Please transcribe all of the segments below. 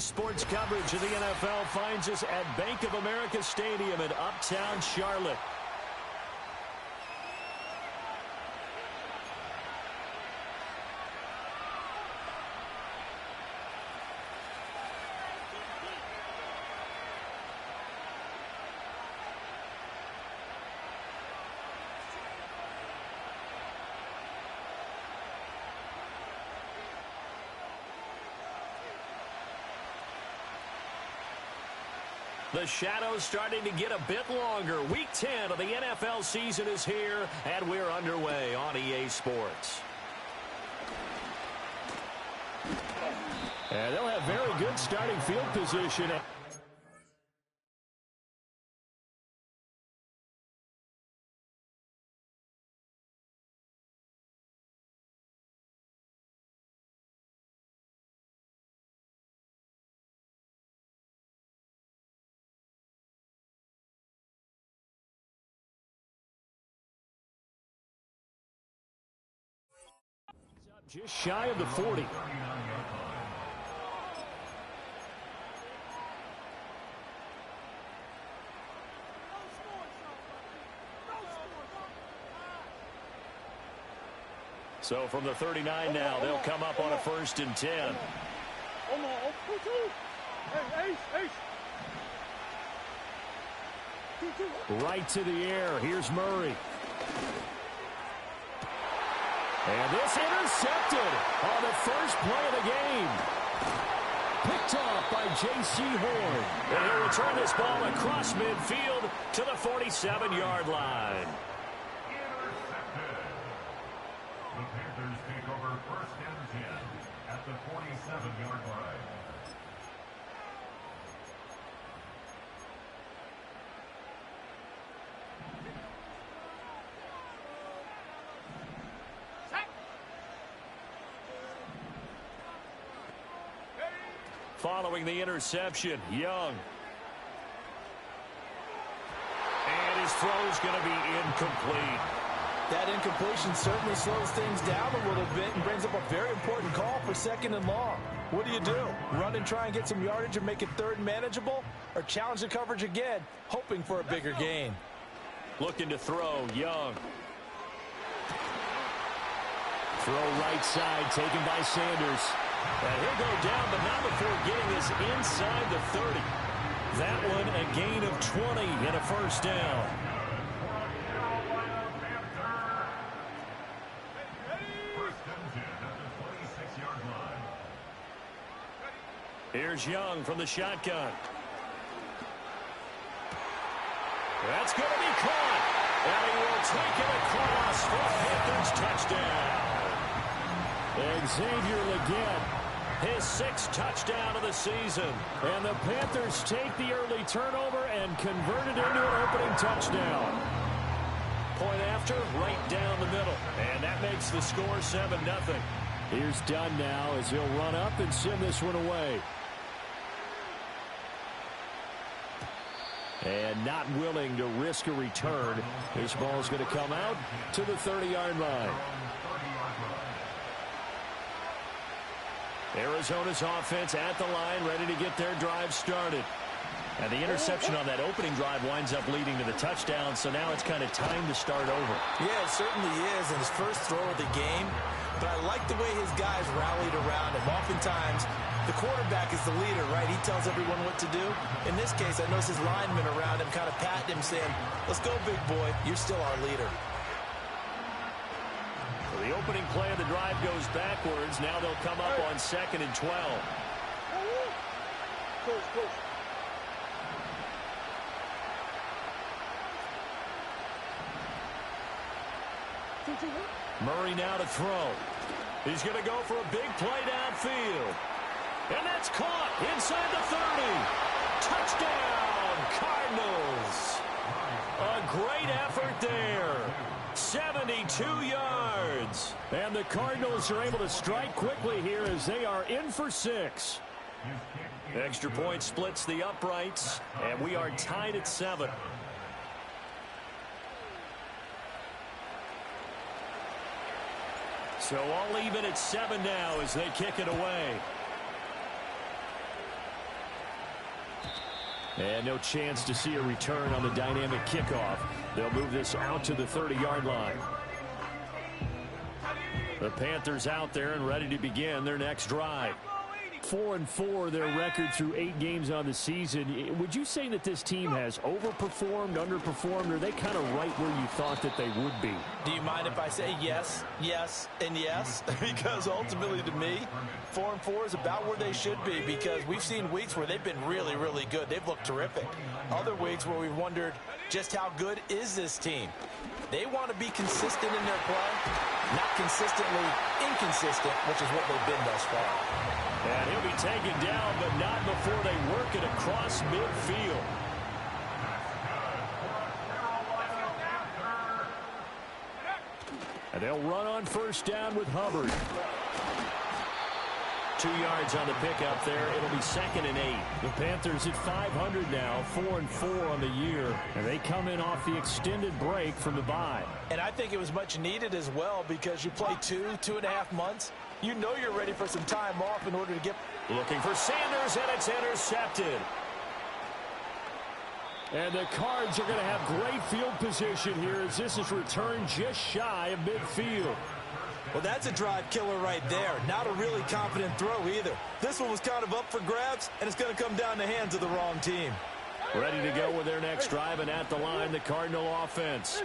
Sports coverage of the NFL finds us at Bank of America Stadium in Uptown Charlotte. The shadow's starting to get a bit longer. Week 10 of the NFL season is here, and we're underway on EA Sports. And they'll have very good starting field position. Just shy of the 40. So from the 39 now, they'll come up on a 1st and 10. Right to the air. Here's Murray. And this intercepted on the first play of the game. Picked off by J.C. Horn. And he'll return this ball across midfield to the 47-yard line. Intercepted. The Panthers take over 1st and 10 at the 47-yard line. Following the interception, Young. And his throw's going to be incomplete. That incompletion certainly slows things down a little bit and brings up a very important call for 2nd and long. What do? Run and try and get some yardage and make it 3rd and manageable? Or challenge the coverage again, hoping for a bigger gain? Looking to throw, Young. Throw right side, taken by Sanders. And he'll go down, but not before getting this inside the 30. That one a gain of 20 and a 1st down. Here's Young from the shotgun. That's going to be caught. And he will take it across for a Panthers touchdown. Xavier Legette, his 6th touchdown of the season. And the Panthers take the early turnover and convert it into an opening touchdown. Point after, right down the middle. And that makes the score 7-0. Here's Dunn now as he'll run up and send this one away. And not willing to risk a return. This ball's going to come out to the 30-yard line. Arizona's offense at the line, ready to get their drive started. And the interception on that opening drive winds up leading to the touchdown, so now it's kind of time to start over. Yeah, it certainly is, and his first throw of the game. But I like the way his guys rallied around him. Oftentimes, the quarterback is the leader, right? He tells everyone what to do. In this case, I notice his linemen around him kind of patting him, saying, let's go, big boy. You're still our leader. The opening play of the drive goes backwards. Now they'll come up on 2nd and 12. Murray now to throw. He's going to go for a big play downfield. And that's caught inside the 30. Touchdown, Cardinals. A great effort there. 72 yards. And the Cardinals are able to strike quickly here as they are in for 6. Extra point splits the uprights, and we are tied at 7. So all even at 7 now as they kick it away. And no chance to see a return on the dynamic kickoff. They'll move this out to the 30-yard line. The Panthers out there and ready to begin their next drive. 4-4 their record through 8 games on the season. Would you say that this team has overperformed, underperformed, or are they kind of right where you thought that they would be? Do you mind if I say yes, yes, and yes? Because ultimately to me, 4-4 is about where they should be, because we've seen weeks where they've been really, really good. They've looked terrific. Other weeks where we've wondered just how good is this team. They want to be consistent in their play, not consistently inconsistent, which is what they've been thus far. And he'll be taken down, but not before they work it across midfield. And they'll run on first down with Hubbard. 2 yards on the pickup there. It'll be 2nd and 8. The Panthers at 500 now, 4-4 on the year. And they come in off the extended break from the bye. And I think it was much needed as well, because you play 2.5 months. You know you're ready for some time off in order to get... Looking for Sanders, and it's intercepted. And the Cards are going to have great field position here as this is returned just shy of midfield. Well, that's a drive killer right there. Not a really confident throw either. This one was kind of up for grabs, and it's going to come down the hands of the wrong team. Ready to go with their next drive, and at the line, the Cardinal offense.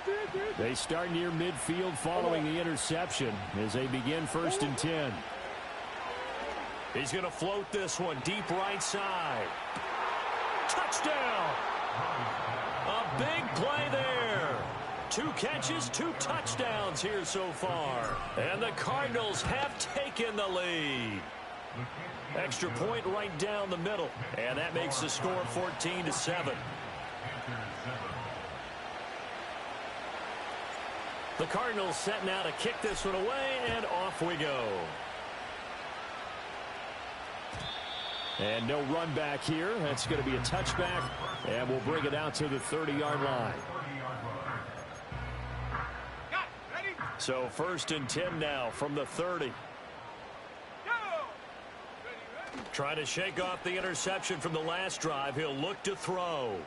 They start near midfield following the interception as they begin 1st and 10. He's going to float this one deep right side. Touchdown! A big play there. 2 catches, 2 touchdowns here so far. And the Cardinals have taken the lead. Extra point right down the middle. And that makes the score 14-7. The Cardinals setting out to kick this one away, and off we go. And no run back here. That's going to be a touchback, and we'll bring it out to the 30-yard line. So 1st and 10 now from the 30. Trying to shake off the interception from the last drive. He'll look to throw.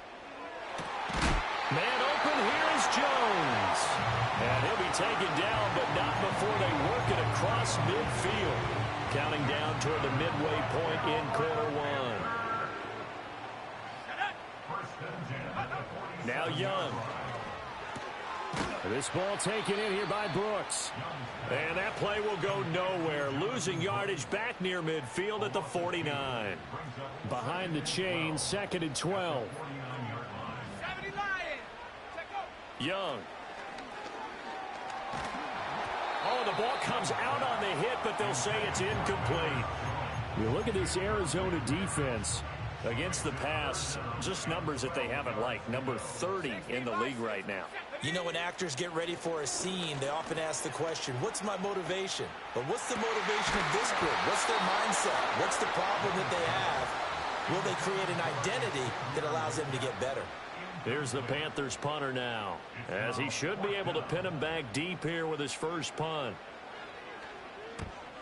Man open, here is Jones. And he'll be taken down, but not before they work it across midfield. Counting down toward the midway point in quarter 1. Now Young. This ball taken in here by Brooks. And that play will go nowhere. Losing yardage back near midfield at the 49. Behind the chain, 2nd and 12. Young. Oh, the ball comes out on the hit, but they'll say it's incomplete. You look at this Arizona defense against the pass, just numbers that they haven't liked. Number 30 in the league right now. You know, when actors get ready for a scene, they often ask the question, what's my motivation? But what's the motivation of this group? What's their mindset? What's the problem that they have? Will they create an identity that allows them to get better? Here's the Panthers punter now, as he should be able to pin him back deep here with his first punt.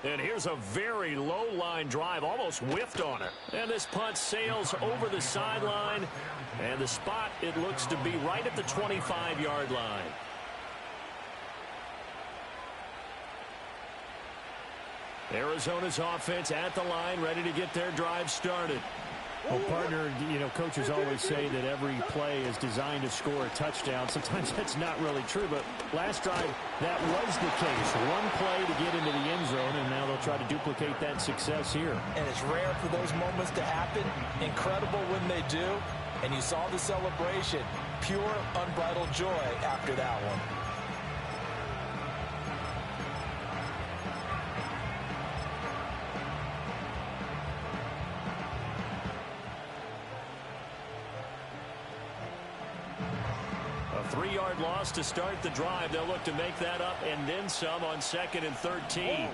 And here's a very low line drive, almost whiffed on it. And this punt sails over the sideline, and the spot, it looks to be right at the 25-yard line. Arizona's offense at the line, ready to get their drive started. Well, partner, you know, coaches always say that every play is designed to score a touchdown. Sometimes that's not really true, but last drive, that was the case. One play to get into the end zone, and now they'll try to duplicate that success here. And it's rare for those moments to happen. Incredible when they do. And you saw the celebration. Pure, unbridled joy after that one. A 3-yard loss to start the drive. They'll look to make that up and then some on 2nd and 13.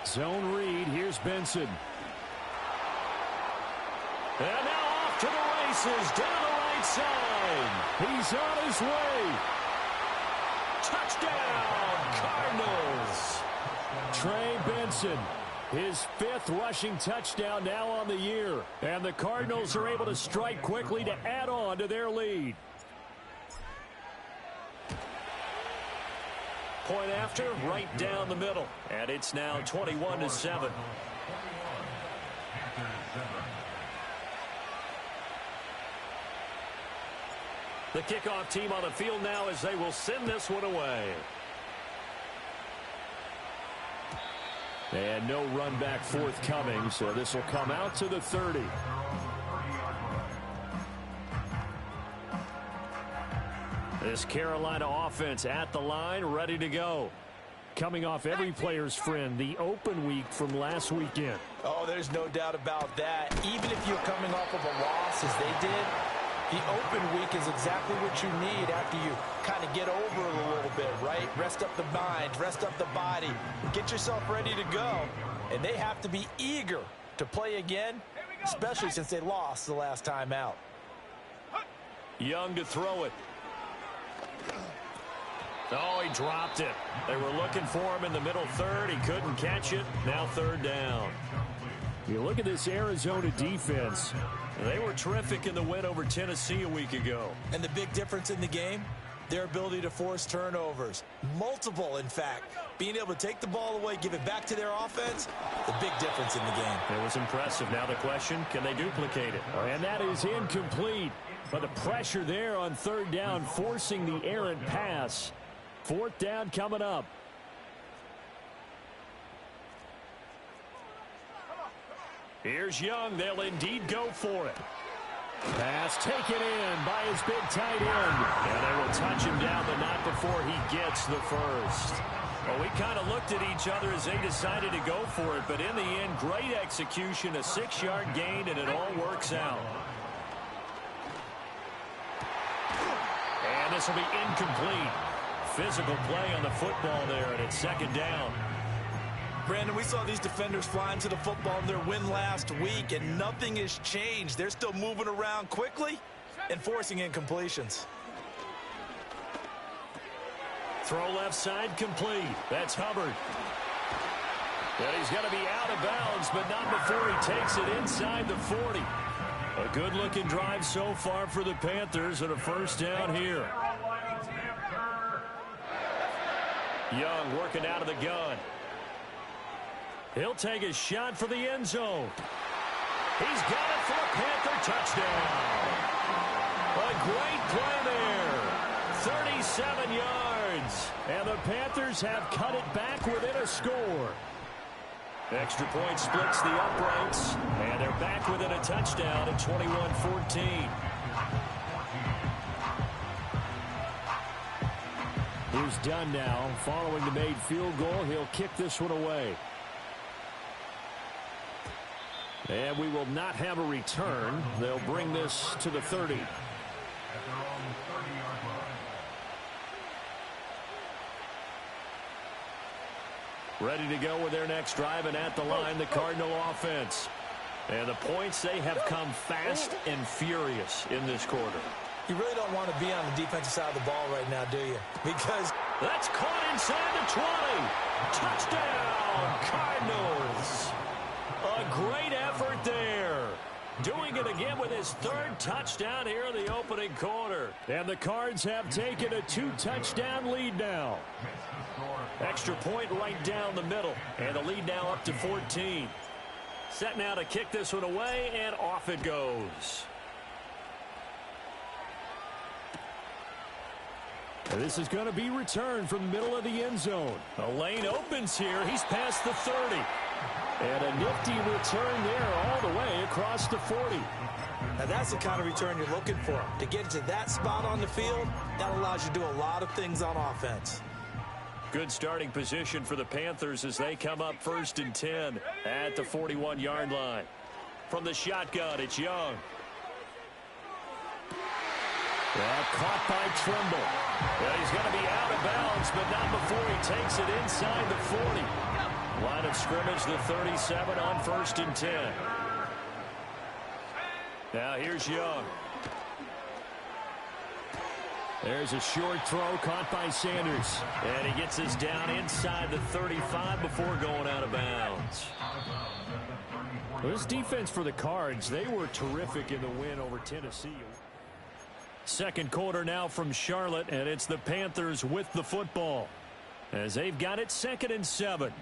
Zone read. Here's Benson. And now off to the races down the right side. He's on his way. Touchdown, Cardinals. Trey Benson. His 5th rushing touchdown now on the year. And the Cardinals are able to strike quickly to add on to their lead. Point after, right down the middle. And it's now 21-7. The kickoff team on the field now as they will send this one away. And no run back forthcoming, so this will come out to the 30. This Carolina offense at the line, ready to go. Coming off every player's friend, the open week from last weekend. Oh, there's no doubt about that. Even if you're coming off of a loss as they did, the open week is exactly what you need after you kind of get over it a little bit, right? Rest up the mind, rest up the body, get yourself ready to go. And they have to be eager to play again, especially since they lost the last time out. Young to throw it. Oh, he dropped it. They were looking for him in the middle third. He couldn't catch it. Now 3rd down. You look at this Arizona defense. They were terrific in the win over Tennessee a week ago. And the big difference in the game, their ability to force turnovers. Multiple, in fact. Being able to take the ball away, give it back to their offense, the big difference in the game. It was impressive. Now the question, can they duplicate it? And that is incomplete. But the pressure there on 3rd down, forcing the errant pass. 4th down coming up. Here's Young. They'll indeed go for it. Pass taken in by his big tight end. And they will touch him down, but not before he gets the first. Well, we kind of looked at each other as they decided to go for it, but in the end, great execution, a 6-yard gain, and it all works out. And this will be incomplete. Physical play on the football there, and it's 2nd down. Brandon, we saw these defenders flying to the football in their win last week, and nothing has changed. They're still moving around quickly and forcing incompletions. Throw left side complete. That's Hubbard. And he's going to be out of bounds, but not before he takes it inside the 40. A good-looking drive so far for the Panthers, and a 1st down here. Young working out of the gun. He'll take a shot for the end zone. He's got it for a Panther touchdown. A great play there. 37 yards. And the Panthers have cut it back within a score. Extra point splits the uprights. And they're back within a touchdown at 21-14. Here's Dunn now. Following the made field goal, he'll kick this one away. And we will not have a return. They'll bring this to the 30. Ready to go with their next drive, and at the line, the Cardinal offense. And the points, they have come fast and furious in this quarter. You really don't want to be on the defensive side of the ball right now, do you? Because that's caught inside the 20. Touchdown, Cardinals. A great effort there. Doing it again with his 3rd touchdown here in the opening quarter. And the Cards have taken a 2-touchdown lead now. Extra point right down the middle. And the lead now up to 14. Set now to kick this one away, and off it goes. And this is going to be returned from the middle of the end zone. A lane opens here. He's past the 30. And a nifty return there all the way across the 40. Now that's the kind of return you're looking for. To get to that spot on the field, that allows you to do a lot of things on offense. Good starting position for the Panthers as they come up 1st and 10 at the 41-yard line. From the shotgun, it's Young. Well, caught by Trimble. Well, he's going to be out of bounds, but not before he takes it inside the 40. Line of scrimmage, the 37 on 1st and 10. Now here's Young. There's a short throw caught by Sanders. And he gets us down inside the 35 before going out of bounds. This defense for the Cards, they were terrific in the win over Tennessee. Second quarter now from Charlotte, and it's the Panthers with the football as they've got it 2nd and 7.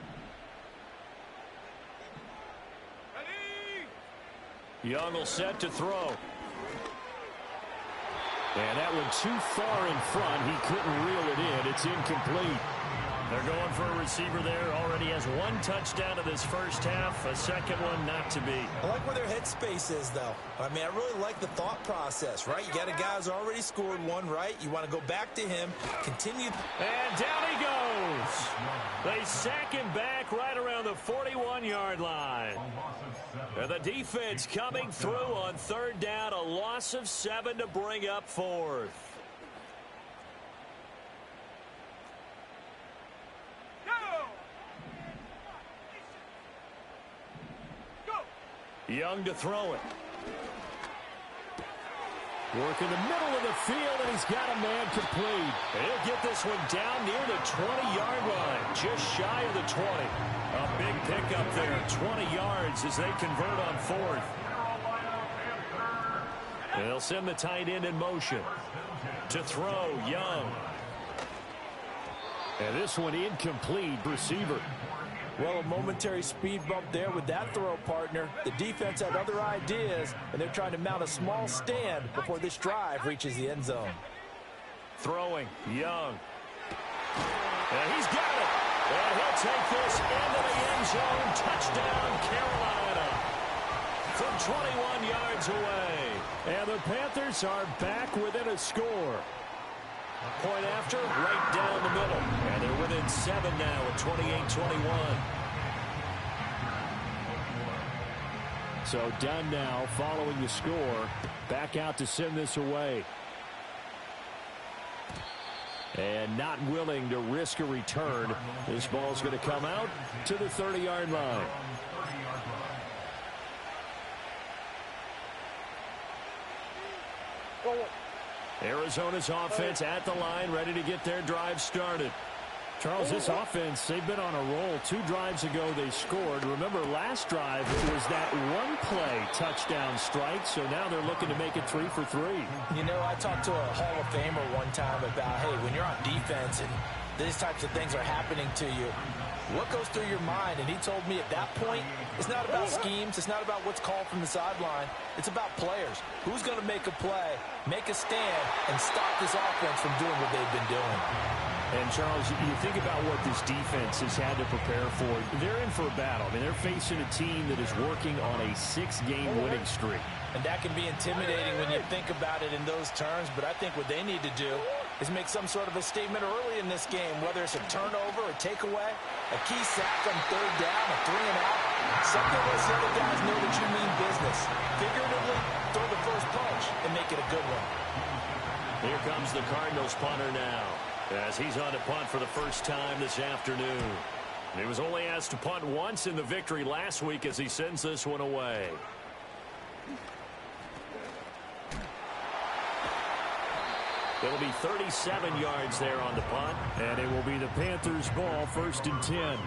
Young will set to throw. And that one too far in front. He couldn't reel it in. It's incomplete. They're going for a receiver there. Already has 1 touchdown in this first half. A second one not to be. I like where their headspace is, though. I mean, I really like the thought process, right? You got a guy who's already scored 1, right? You want to go back to him, continue. And down he goes. They sack him back right around the 41-yard line. And the defense coming through on 3rd down. A loss of 7 to bring up 4th. Young to throw it. Work in the middle of the field, and he's got a man complete. He'll get this one down near the 20-yard line, just shy of the 20. A big pickup there, 20 yards as they convert on 4th. They'll send the tight end in motion. To throw, Young. And this one incomplete, receiver. Well, a momentary speed bump there with that throw, partner. The defense had other ideas, and they're trying to mount a small stand before this drive reaches the end zone. Throwing, Young. And he's got it. And he'll take this into the end zone. Touchdown, Carolina. From 21 yards away. And the Panthers are back within a score. Point after, right down the middle. And they're within 7 now at 28-21. So done now following the score. Back out to send this away. And not willing to risk a return. This ball's going to come out to the 30-yard line. Arizona's offense at the line, ready to get their drive started. Charles, this offense, they've been on a roll. 2 drives ago they scored. Remember, last drive, it was that one-play touchdown strike, so now they're looking to make it 3 for 3. You know, I talked to a Hall of Famer one time about, hey, when you're on defense and these types of things are happening to you, what goes through your mind? And he told me at that point, it's not about schemes. It's not about what's called from the sideline. It's about players. Who's going to make a play, make a stand, and stop this offense from doing what they've been doing? And, Charles, you think about what this defense has had to prepare for. They're in for a battle. I mean, they're facing a team that is working on a 6-game winning streak. And that can be intimidating when you think about it in those terms, but I think what they need to do is make some sort of a statement early in this game, whether it's a turnover, a takeaway, a key sack on 3rd down, a 3-and-out. Something that lets the other guys know that you mean business. Figuratively, throw the first punch and make it a good one. Here comes the Cardinals punter now, as he's on to punt for the first time this afternoon. He was only asked to punt once in the victory last week as he sends this one away. It'll be 37 yards there on the punt, and it will be the Panthers' ball, 1st and 10.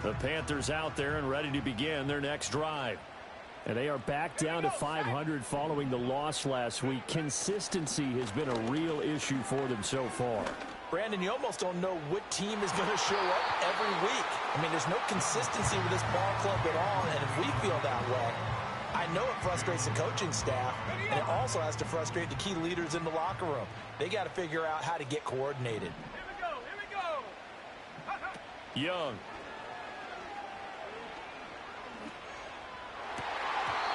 The Panthers out there and ready to begin their next drive. And they are back down to 500 following the loss last week. Consistency has been a real issue for them so far. Brandon, you almost don't know what team is going to show up every week. I mean, there's no consistency with this ball club at all, and if we feel that way, I know it frustrates the coaching staff, and it also has to frustrate the key leaders in the locker room. They got to figure out how to get coordinated. Here we go. Young.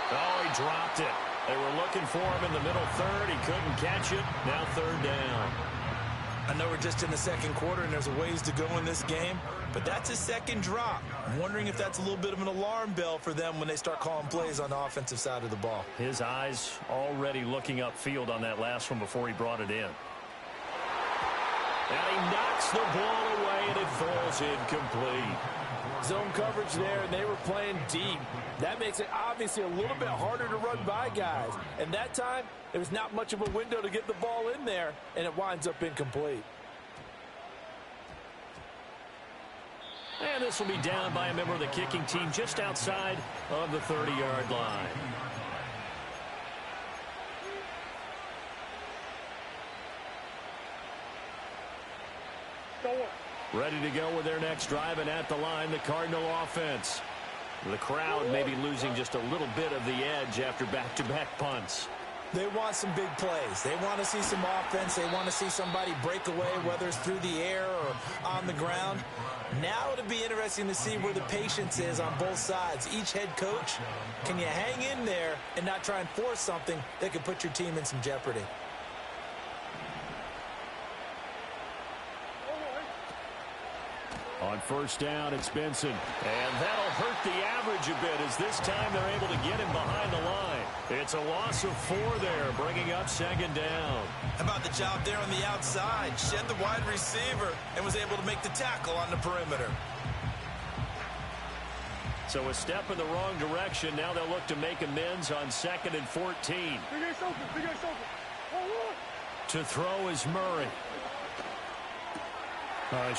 Oh, he dropped it. They were looking for him in the middle 3rd. He couldn't catch it. Now 3rd down. I know we're just in the second quarter and there's a ways to go in this game, but that's his 2nd drop. I'm wondering if that's a little bit of an alarm bell for them when they start calling plays on the offensive side of the ball. His eyes already looking upfield on that last one before he brought it in. And he knocks the ball away and it falls incomplete. Zone coverage there, and they were playing deep. That makes it obviously a little bit harder to run by guys. And that time, there was not much of a window to get the ball in there, and it winds up incomplete. And this will be down by a member of the kicking team just outside of the 30-yard line. Ready to go with their next drive, and at the line, the Cardinal offense. The crowd may be losing just a little bit of the edge after back-to-back punts. They want some big plays. They want to see some offense. They want to see somebody break away, whether it's through the air or on the ground. Now it'll be interesting to see where the patience is on both sides. Each head coach, can you hang in there and not try and force something that could put your team in some jeopardy? On first down, it's Benson. And that'll hurt the average a bit as this time they're able to get him behind the line. It's a loss of 4 there, bringing up second down. How about the job there on the outside? Shed the wide receiver and was able to make the tackle on the perimeter. So a step in the wrong direction. Now they'll look to make amends on 2nd and 14. To throw is Murray.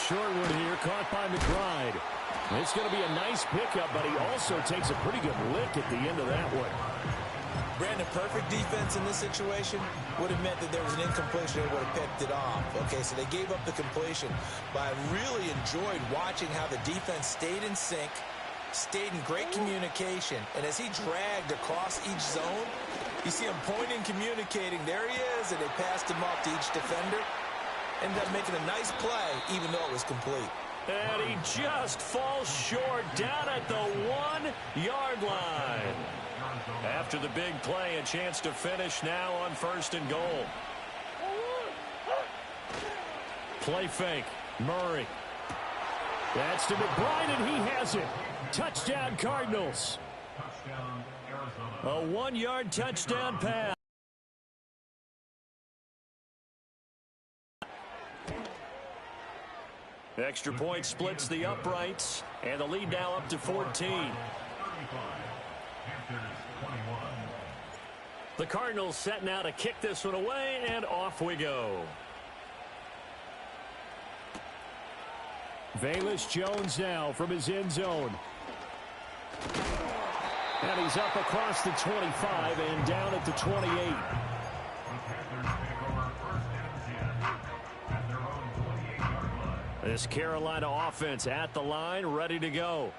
Short one here, caught by McBride. It's going to be a nice pickup, but he also takes a pretty good lick at the end of that one. Brandon, perfect defense in this situation would have meant that there was an incompletion. They would have picked it off. Okay, so they gave up the completion. But I really enjoyed watching how the defense stayed in sync, stayed in great communication. And as he dragged across each zone, you see him pointing, communicating. There he is, and they passed him off to each defender. Ended up making a nice play, even though it was complete. And he just falls short down at the 1-yard line. After the big play, a chance to finish now on 1st and goal. Play fake. Murray. That's to McBride, and he has it. Touchdown, Cardinals. A 1-yard touchdown pass. Extra point splits the uprights, and the lead now up to 14. The Cardinals set now to kick this one away, and off we go. Velus Jones now from his end zone. And he's up across the 25 and down at the 28. This Carolina offense at the line, ready to go.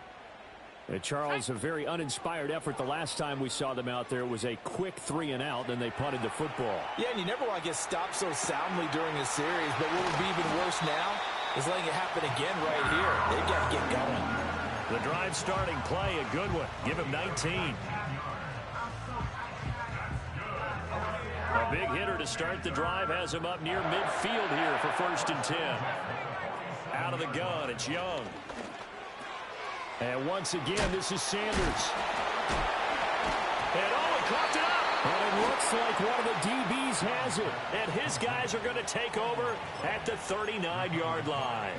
Charles, a very uninspired effort the last time we saw them out there. It was a quick 3-and-out, and they punted the football. Yeah, and you never want to get stopped so soundly during a series, but what would be even worse now is letting it happen again right here. They've got to get going. The drive starting play, a good one. Give him 19. A big hitter to start the drive has him up near midfield here for 1st and 10. Out of the gun, it's Young. And once again, this is Sanders. And he caught it up. And it looks like one of the DBs has it. And his guys are going to take over at the 39-yard line.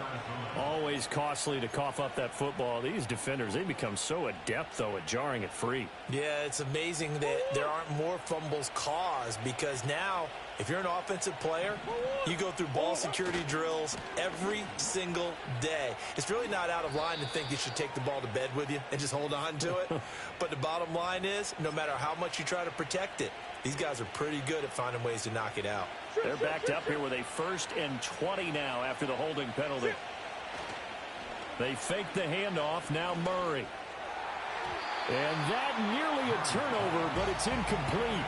Always costly to cough up that football. These defenders, they become so adept, though, at jarring it free. Yeah, it's amazing that there aren't more fumbles caused, because now, if you're an offensive player, you go through ball security drills every single day. It's really not out of line to think you should take the ball to bed with you and just hold on to it. But the bottom line is, no matter how much you try to protect it, these guys are pretty good at finding ways to knock it out. They're backed up here with a 1st and 20 now after the holding penalty. They fake the handoff, now Murray. And that nearly a turnover, but it's incomplete.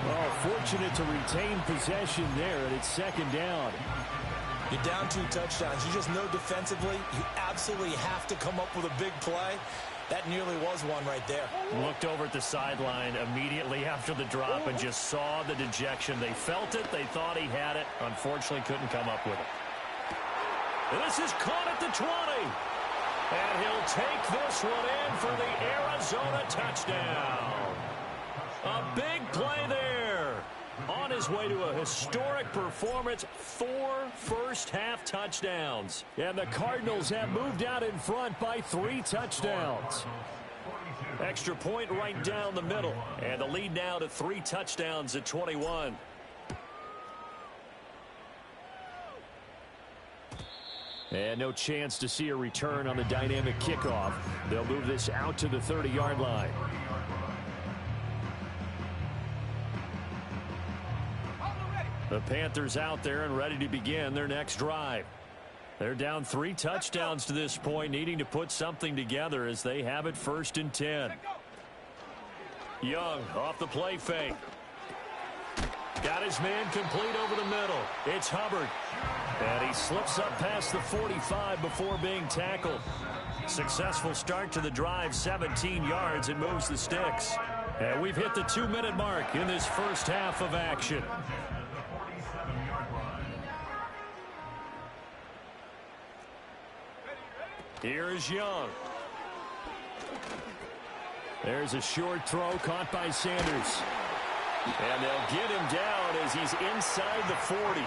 Oh, fortunate to retain possession there, and it's 2nd down. You're down 2 touchdowns. You just know defensively you absolutely have to come up with a big play. That nearly was one right there. Looked over at the sideline immediately after the drop and just saw the dejection. They felt it. They thought he had it. Unfortunately, couldn't come up with it. And this is caught at the 20. And he'll take this one in for the Arizona touchdown. A big play there on his way to a historic performance, 4 first-half touchdowns. And the Cardinals have moved out in front by 3 touchdowns. Extra point right down the middle. And the lead now to 3 touchdowns at 21. And no chance to see a return on the dynamic kickoff. They'll move this out to the 30-yard line. The Panthers out there and ready to begin their next drive. They're down 3 touchdowns to this point, needing to put something together as they have it 1st and 10. Young off the play fake. Got his man complete over the middle. It's Hubbard. And he slips up past the 45 before being tackled. Successful start to the drive, 17 yards, and moves the sticks. And we've hit the 2-minute mark in this first half of action. Here's Young. There's a short throw caught by Sanders. And they'll get him down as he's inside the 40.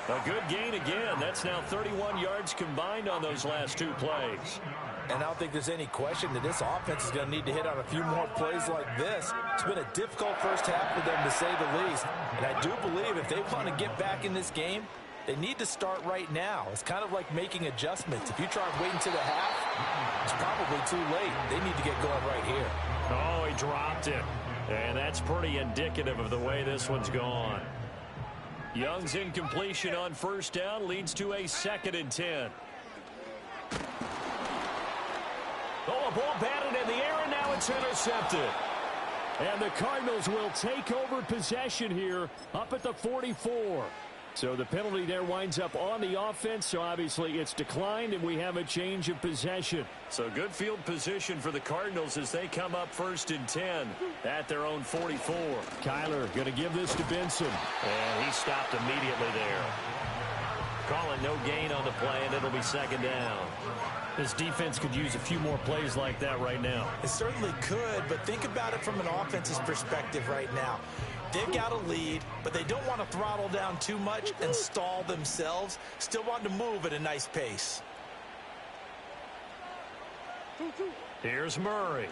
A good gain again. That's now 31 yards combined on those last 2 plays. And I don't think there's any question that this offense is going to need to hit on a few more plays like this. It's been a difficult first half for them, to say the least. And I do believe if they want to get back in this game, they need to start right now. It's kind of like making adjustments. If you try and wait until the half, it's probably too late. They need to get going right here. Oh, he dropped it. And that's pretty indicative of the way this one's gone. Young's incompletion on first down leads to a 2nd and 10. Oh, a ball batted in the air, and now it's intercepted. And the Cardinals will take over possession here up at the 44. So the penalty there winds up on the offense, so obviously it's declined, and we have a change of possession. So good field position for the Cardinals as they come up 1st and 10 at their own 44. Kyler going to give this to Benson. And he stopped immediately there. Calling no gain on the play, and it'll be 2nd down. This defense could use a few more plays like that right now. It certainly could, but think about it from an offense's perspective right now. They've got a lead, but they don't want to throttle down too much and stall themselves. Still want to move at a nice pace. Here's Murray.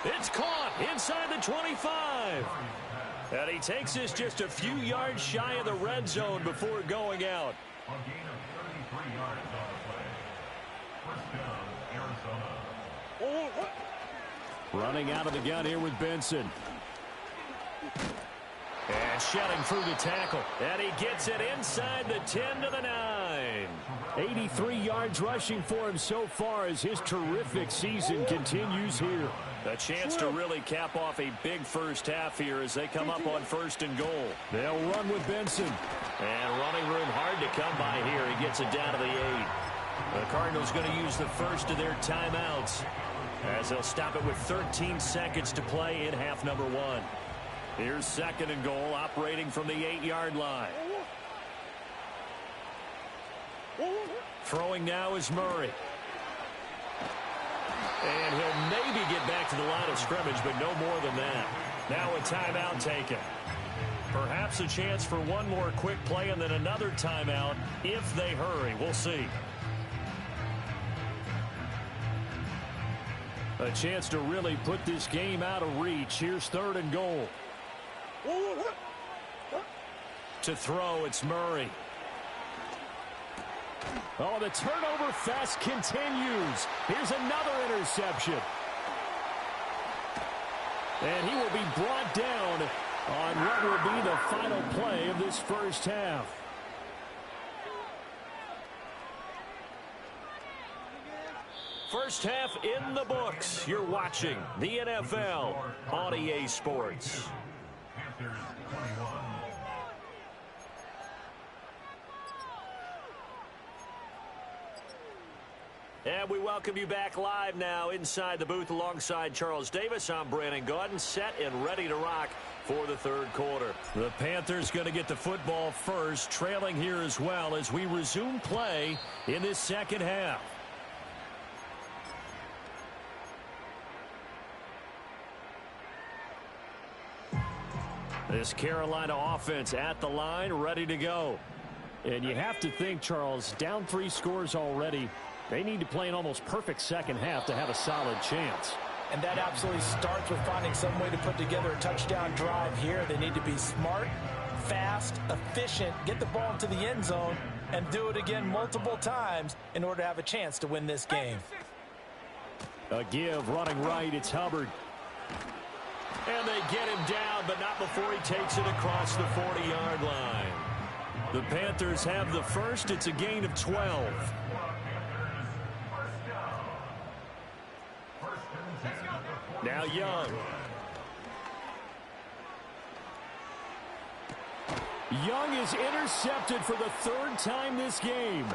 It's caught inside the 25. And he takes this just a few yards shy of the red zone before going out. A gain of 33 yards on the play. 1st down, Arizona. Running out of the gun here with Benson. And shedding through the tackle. And he gets it inside the 10 to the 9. 83 yards rushing for him so far as his terrific season continues here. A chance to really cap off a big first half here as they come up on 1st and goal. They'll run with Benson. And running room hard to come by here. He gets it down to the 8. The Cardinals going to use the first of their timeouts as they'll stop it with 13 seconds to play in half number 1. Here's 2nd and goal, operating from the 8-yard line. Throwing now is Murray. And he'll maybe get back to the line of scrimmage, but no more than that. Now a timeout taken. Perhaps a chance for one more quick play and then another timeout if they hurry. We'll see. A chance to really put this game out of reach. Here's 3rd and goal. To throw, it's Murray. Oh, the turnover fest continues. Here's another interception. And he will be brought down on what will be the final play of this first half. First half in the books. You're watching the NFL on EA Sports. Panthers 21. And we welcome you back live now inside the booth alongside Charles Davis. I'm Brandon Gaudin, set and ready to rock for the 3rd quarter. The Panthers going to get the football first, trailing here as well as we resume play in this 2nd half. This Carolina offense at the line, ready to go. And you have to think, Charles, down 3 scores already. They need to play an almost perfect second half to have a solid chance. And that absolutely starts with finding some way to put together a touchdown drive here. They need to be smart, fast, efficient, get the ball into the end zone, and do it again multiple times in order to have a chance to win this game. A give, running right, it's Hubbard. And they get him down, but not before he takes it across the 40-yard line. The Panthers have the first. It's a gain of 12. Now Young. Young is intercepted for the 3rd time this game.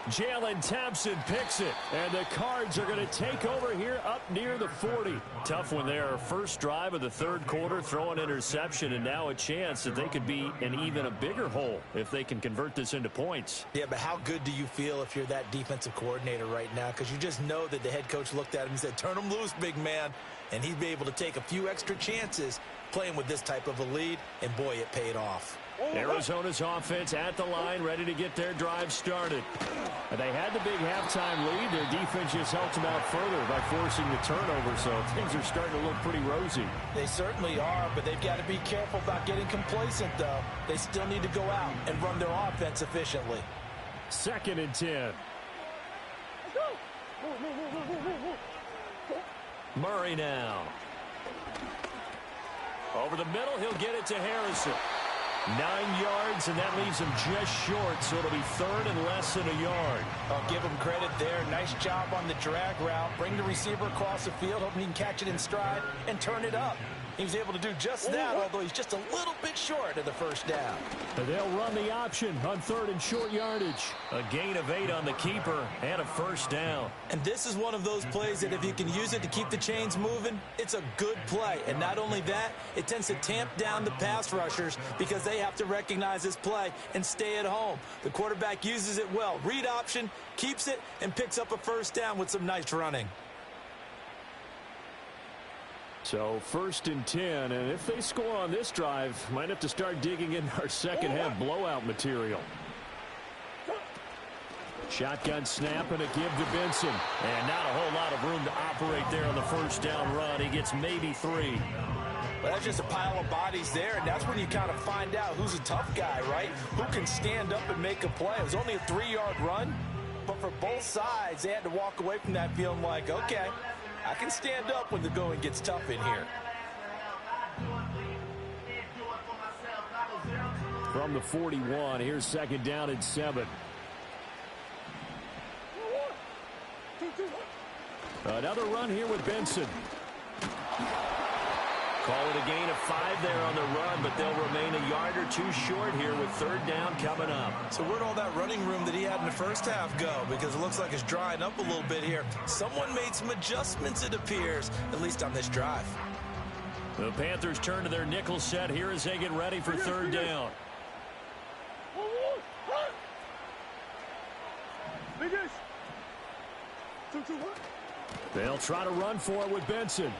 Jalen Thompson picks it, and the Cards are going to take over here up near the 40. Tough one there. First drive of the 3rd quarter, throw an interception, and now a chance that they could be in even a bigger hole if they can convert this into points. Yeah, but how good do you feel if you're that defensive coordinator right now? Because you just know that the head coach looked at him and said, turn him loose, big man. And he'd be able to take a few extra chances playing with this type of a lead, and boy, it paid off. Arizona's offense at the line, ready to get their drive started. And they had the big halftime lead. Their defense just helped them out further by forcing the turnover, so things are starting to look pretty rosy. They certainly are, but they've got to be careful about getting complacent, though. They still need to go out and run their offense efficiently. 2nd and 10. Murray now. Over the middle, he'll get it to Harrison. 9 yards, and that leaves him just short, so it'll be 3rd and less than a yard. I'll give him credit there. Nice job on the drag route. Bring the receiver across the field, hoping he can catch it in stride and turn it up. He was able to do just that, although he's just a little bit short of the first down. And they'll run the option on 3rd and short yardage. A gain of 8 on the keeper and a first down. And this is one of those plays that if you can use it to keep the chains moving, it's a good play. And not only that, it tends to tamp down the pass rushers because they have to recognize this play and stay at home. The quarterback uses it well. Read option, keeps it, and picks up a first down with some nice running. So 1st and 10, and if they score on this drive, might have to start digging in our second half blowout material. Shotgun snap and a give to Benson. And not a whole lot of room to operate there on the first down run. He gets maybe 3. But that's just a pile of bodies there, and that's when you kind of find out who's a tough guy, right? Who can stand up and make a play. It was only a 3-yard run, but for both sides, they had to walk away from that feeling like, okay, I can stand up when the going gets tough in here. From the 41, here's 2nd down and 7. Another run here with Benson. Call it a gain of 5 there on the run, but they'll remain a yard or 2 short here with 3rd down coming up. So where'd all that running room that he had in the first half go? Because it looks like it's drying up a little bit here. Someone made some adjustments, it appears, at least on this drive. The Panthers turn to their nickel set here as they get ready for 3rd down. They'll try to run for it with Benson.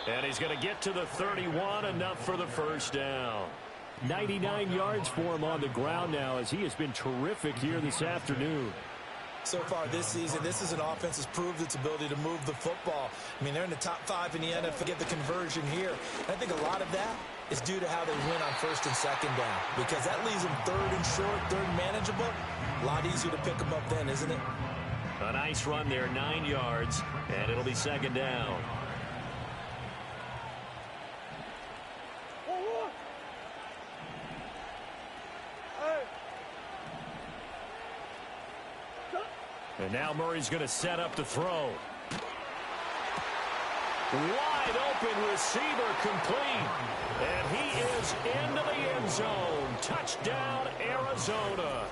And he's going to get to the 31, enough for the first down. 99 yards for him on the ground now as he has been terrific here this afternoon. So far this season, this is an offense that's proved its ability to move the football. I mean, they're in the top 5 in the NFL. Get the conversion here. And I think a lot of that is due to how they win on 1st and 2nd down, because that leaves them 3rd and short, 3rd manageable. A lot easier to pick them up then, isn't it? A nice run there, 9 yards, and it'll be 2nd down. And now Murray's going to set up the throw. Wide open receiver complete. And he is into the end zone. Touchdown, Arizona.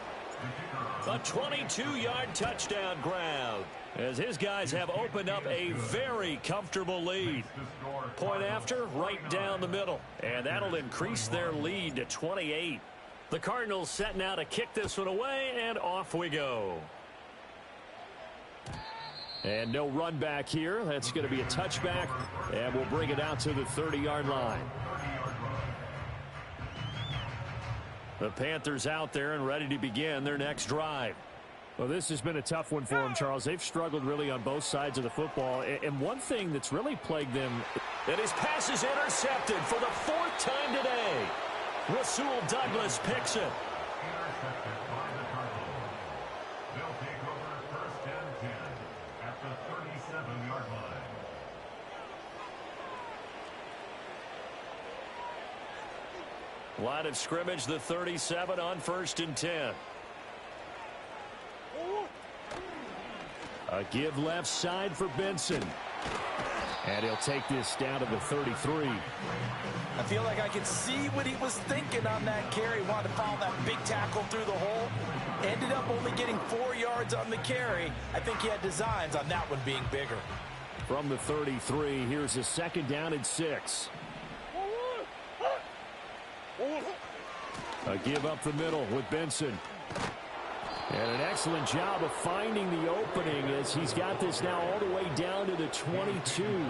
A 22-yard touchdown grab as his guys have opened up a very comfortable lead. Point after, right down the middle. And that'll increase their lead to 28. The Cardinals set now to kick this one away, and off we go. And no run back here. That's going to be a touchback, and we'll bring it out to the 30-yard line. The Panthers out there and ready to begin their next drive. Well, this has been a tough one for them, Charles. They've struggled really on both sides of the football. And one thing that's really plagued them. And his pass is intercepted for the 4th time today. Rasul Douglas picks it. Intercepted by the Cardinals. They'll take over 1st and 10 at the 37-yard line. Line of scrimmage, the 37 on 1st and 10. A give left side for Benson. And he'll take this down to the 33. I feel like I can see what he was thinking on that carry. Wanted to follow that big tackle through the hole. Ended up only getting 4 yards on the carry. I think he had designs on that one being bigger. From the 33, here's a 2nd down and 6. A give up the middle with Benson. And an excellent job of finding the opening as he's got this now all the way down to the 22.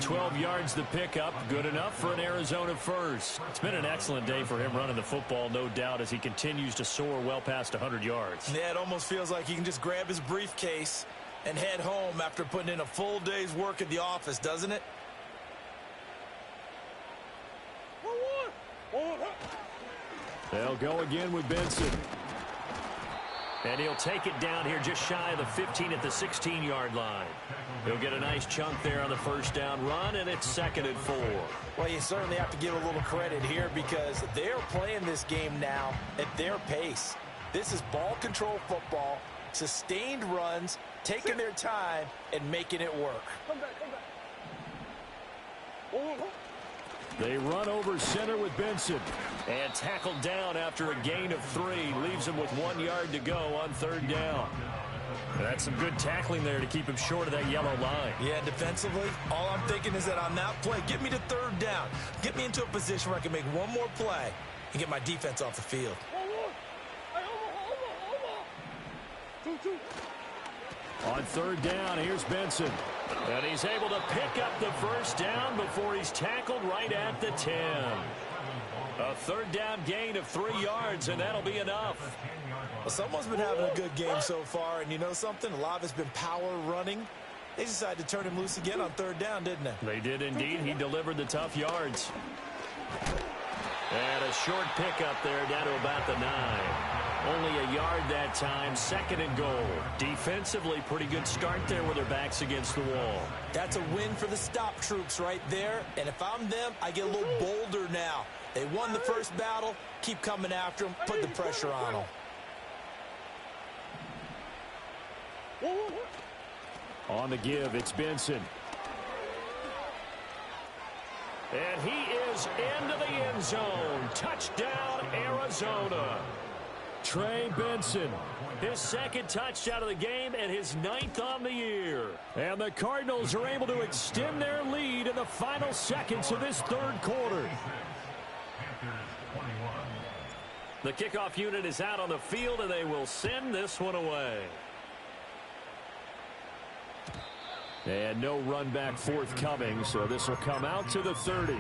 12 yards the pickup. Good enough for an Arizona first. It's been an excellent day for him running the football, no doubt, as he continues to soar well past 100 yards. Yeah, it almost feels like he can just grab his briefcase and head home after putting in a full day's work at the office, doesn't it? They'll go again with Benson. And he'll take it down here just shy of the 15 at the 16-yard line. He'll get a nice chunk there on the 1st down run, and it's 2nd and 4. Well, you certainly have to give a little credit here because they're playing this game now at their pace. This is ball control football, sustained runs, taking their time, and making it work. They run over center with Benson. And tackled down after a gain of 3. Leaves him with 1 yard to go on 3rd down. That's some good tackling there to keep him short of that yellow line. Yeah, defensively, all I'm thinking is that on that play, get me to 3rd down. Get me into a position where I can make one more play and get my defense off the field. On 3rd down, here's Benson. And he's able to pick up the 1st down before he's tackled right at the 10. A 3rd down gain of 3 yards, and that'll be enough. Well, someone's been having a good game so far, and you know something? A lot of it's been power running. They decided to turn him loose again on 3rd down, didn't they? They did indeed. He delivered the tough yards. And a short pickup there down to about the 9. Only a yard that time, 2nd and goal. Defensively, pretty good start there with their backs against the wall. That's a win for the stop troops right there. And if I'm them, I get a little bolder now. They won the first battle. Keep coming after them. Put the pressure on them. On the give, it's Benson. And he is into the end zone. Touchdown, Arizona. Trey Benson. His 2nd touchdown of the game and his 9th on the year. And the Cardinals are able to extend their lead in the final seconds of this 3rd quarter. The kickoff unit is out on the field, and they will send this one away. And no run back forthcoming, so this will come out to the 30.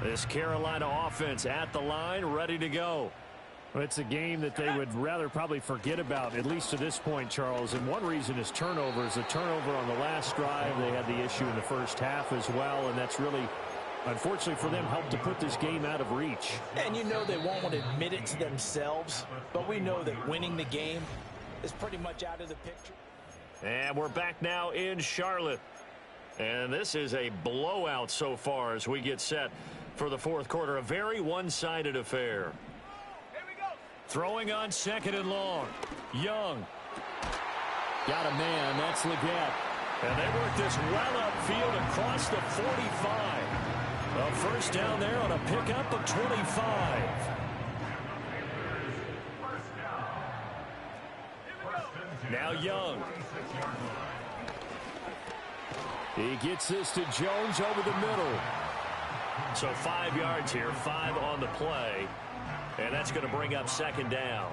This Carolina offense at the line, ready to go. Well, it's a game that they would rather probably forget about, at least to this point, Charles. And one reason is turnovers. A turnover on the last drive. They had the issue in the first half as well, and that's really, unfortunately for them, helped to put this game out of reach. And you know they won't want to admit it to themselves, but we know that winning the game is pretty much out of the picture. And we're back now in Charlotte. And this is a blowout so far as we get set for the 4th quarter. A very one-sided affair. Here we go. Throwing on 2nd and long. Young. Got a man. That's Leggett. And they work this well upfield across the 45. A 1st down there on a pickup of 25. Now Young. He gets this to Jones over the middle. So 5 yards here, 5 on the play. And that's going to bring up 2nd down.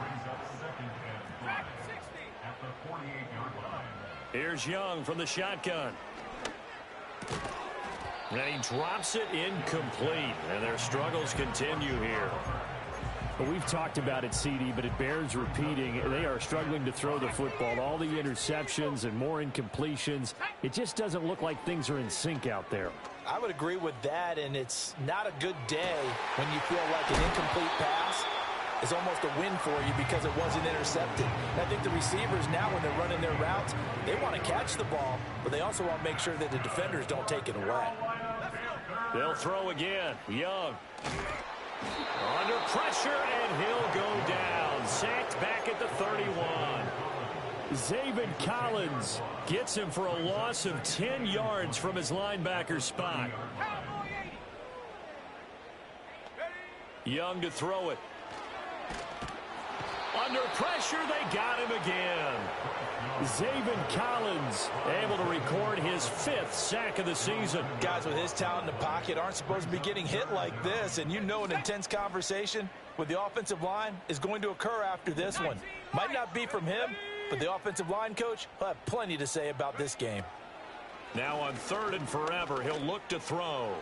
Here's Young from the shotgun. And he drops it incomplete. And their struggles continue here. Well, we've talked about it, CD, but it bears repeating. They are struggling to throw the football. All the interceptions and more incompletions. It just doesn't look like things are in sync out there. I would agree with that, and it's not a good day when you feel like an incomplete pass is almost a win for you because it wasn't intercepted. And I think the receivers now, when they're running their routes, they want to catch the ball, but they also want to make sure that the defenders don't take it away. They'll throw again. Young. Under pressure, and he'll go down. Sacked back at the 31. Zaven Collins gets him for a loss of 10 yards from his linebacker spot. Young to throw it. Under pressure, they got him again. Zaven Collins able to record his 5th sack of the season. Guys with his talent in the pocket aren't supposed to be getting hit like this, and you know an intense conversation with the offensive line is going to occur after this one. Might not be from him, but the offensive line coach will have plenty to say about this game. Now on 3rd and forever, he'll look to throw.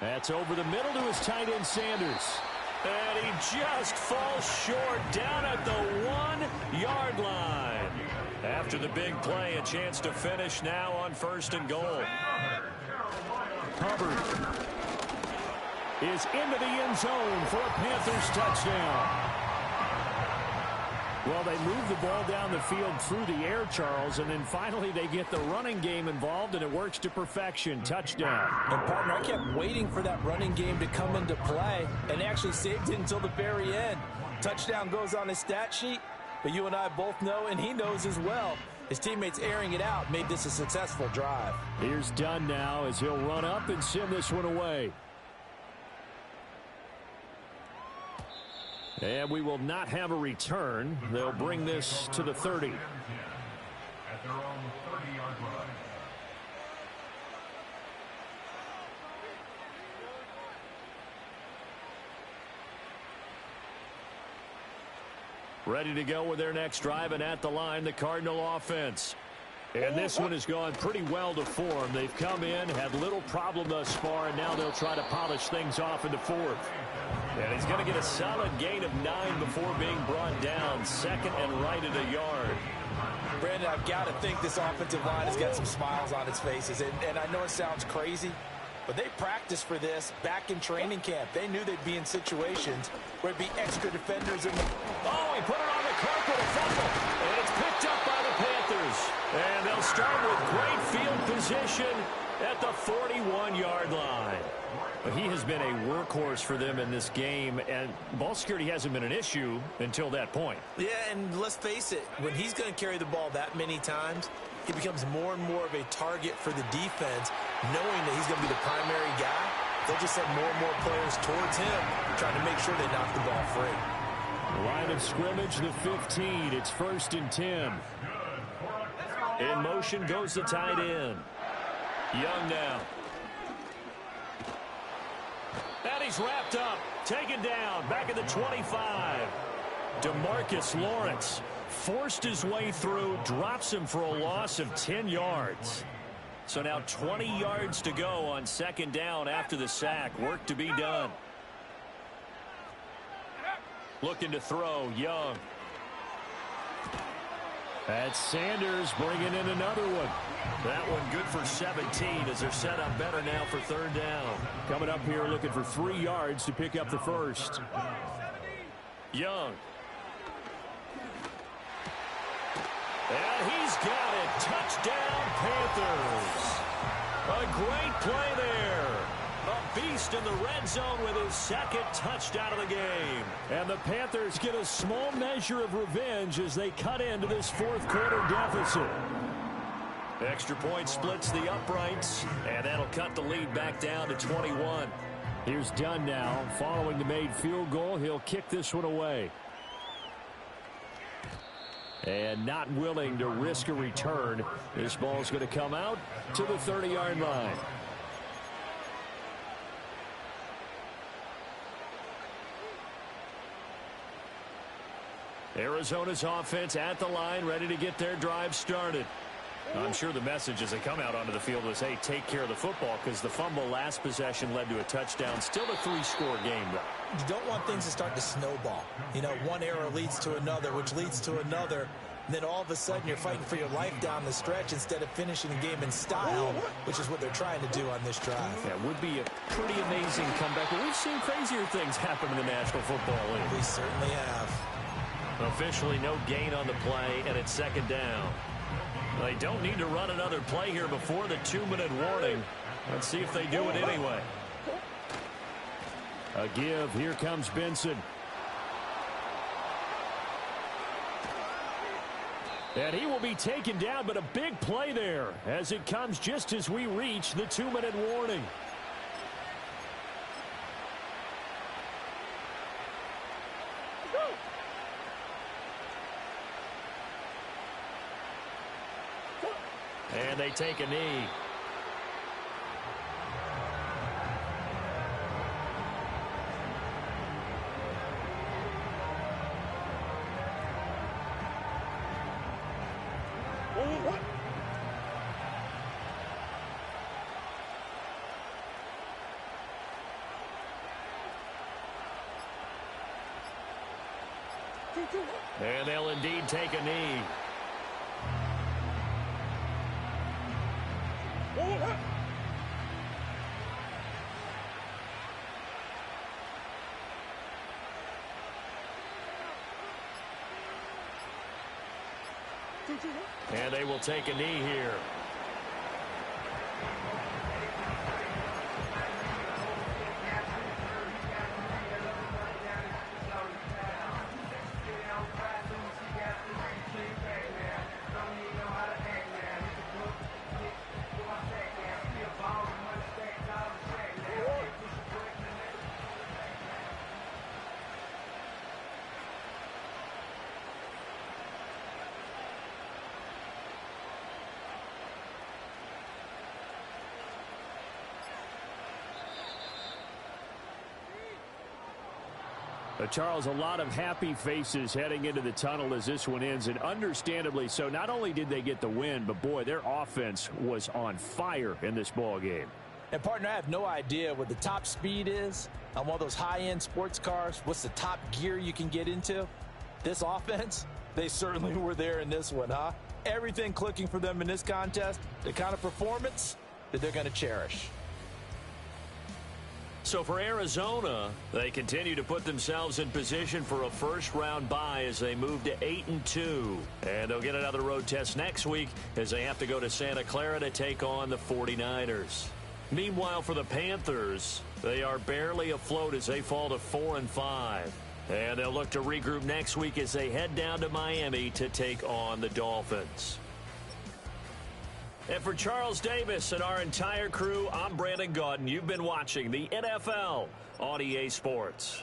That's over the middle to his tight end, Sanders. And he just falls short down at the 1-yard line. After the big play, a chance to finish now on 1st and goal. Hubbard is into the end zone for a Panthers touchdown. Well, they move the ball down the field through the air, Charles, and then finally they get the running game involved, and it works to perfection. Touchdown. And, partner, I kept waiting for that running game to come into play and actually saved it until the very end. Touchdown goes on his stat sheet, but you and I both know, and he knows as well, his teammates airing it out made this a successful drive. Here's Dunn now as he'll run up and send this one away. And we will not have a return. They'll bring this to the 30. At their own 30-yard line. Ready to go with their next drive, and at the line, the Cardinal offense. And this one has gone pretty well to form. They've come in, had little problem thus far, and now they'll try to polish things off in the 4th. And he's going to get a solid gain of 9 before being brought down. 2nd and right at a yard. Brandon, I've got to think this offensive line has got some smiles on its faces. And I know it sounds crazy, but they practiced for this back in training camp. They knew they'd be in situations where there'd be extra defenders in the... Oh, he put it on the carpet, a fumble. And it's picked up by the Panthers. And they'll start with great field position at the 41-yard line. He has been a workhorse for them in this game, and ball security hasn't been an issue until that point. Yeah, and let's face it, when he's going to carry the ball that many times, he becomes more and more of a target for the defense, knowing that he's going to be the primary guy. They'll just send more and more players towards him, trying to make sure they knock the ball free. Line of scrimmage, the 15. It's 1st and 10. In motion goes the tight end. Young now. And he's wrapped up, taken down, back at the 25. DeMarcus Lawrence forced his way through, drops him for a loss of 10 yards. So now 20 yards to go on 2nd down after the sack. Work to be done. Looking to throw, Young. That's Sanders bringing in another one. That one good for 17 as they're set up better now for 3rd down. Coming up here looking for 3 yards to pick up the 1st. Young. And he's got it. Touchdown, Panthers. A great play there. A beast in the red zone with his 2nd touchdown of the game. And the Panthers get a small measure of revenge as they cut into this 4th quarter deficit. Extra point splits the uprights, and that'll cut the lead back down to 21. Here's Dunn now. Following the made field goal, he'll kick this one away. And not willing to risk a return. This ball's going to come out to the 30-yard line. Arizona's offense at the line, ready to get their drive started. I'm sure the message as they come out onto the field was, hey, take care of the football, because the fumble last possession led to a touchdown. Still a 3-score game, though. You don't want things to start to snowball. You know, one error leads to another, which leads to another. And then all of a sudden you're fighting for your life down the stretch instead of finishing the game in style, which is what they're trying to do on this drive. That would be a pretty amazing comeback. But we've seen crazier things happen in the National Football League. We certainly have. Officially no gain on the play, and it's second down. They don't need to run another play here before the 2-minute warning. Let's see if they do it anyway. A give. Here comes Benson. And he will be taken down, but a big play there as it comes just as we reach the 2-minute warning. And they take a knee. And they'll indeed take a knee. And they will take a knee here. Charles, a lot of happy faces heading into the tunnel as this one ends, and understandably so. Not only did they get the win, but boy, their offense was on fire in this ball game. And partner, I have no idea what the top speed is on one of those high-end sports cars. What's the top gear you can get into? This offense, they certainly were there in this one, huh? Everything clicking for them in this contest, the kind of performance that they're going to cherish. So for Arizona, they continue to put themselves in position for a first-round bye as they move to 8-2. And they'll get another road test next week as they have to go to Santa Clara to take on the 49ers. Meanwhile, for the Panthers, they are barely afloat as they fall to 4-5. And they'll look to regroup next week as they head down to Miami to take on the Dolphins. And for Charles Davis and our entire crew, I'm Brandon Gaudin. You've been watching the NFL on EA Sports.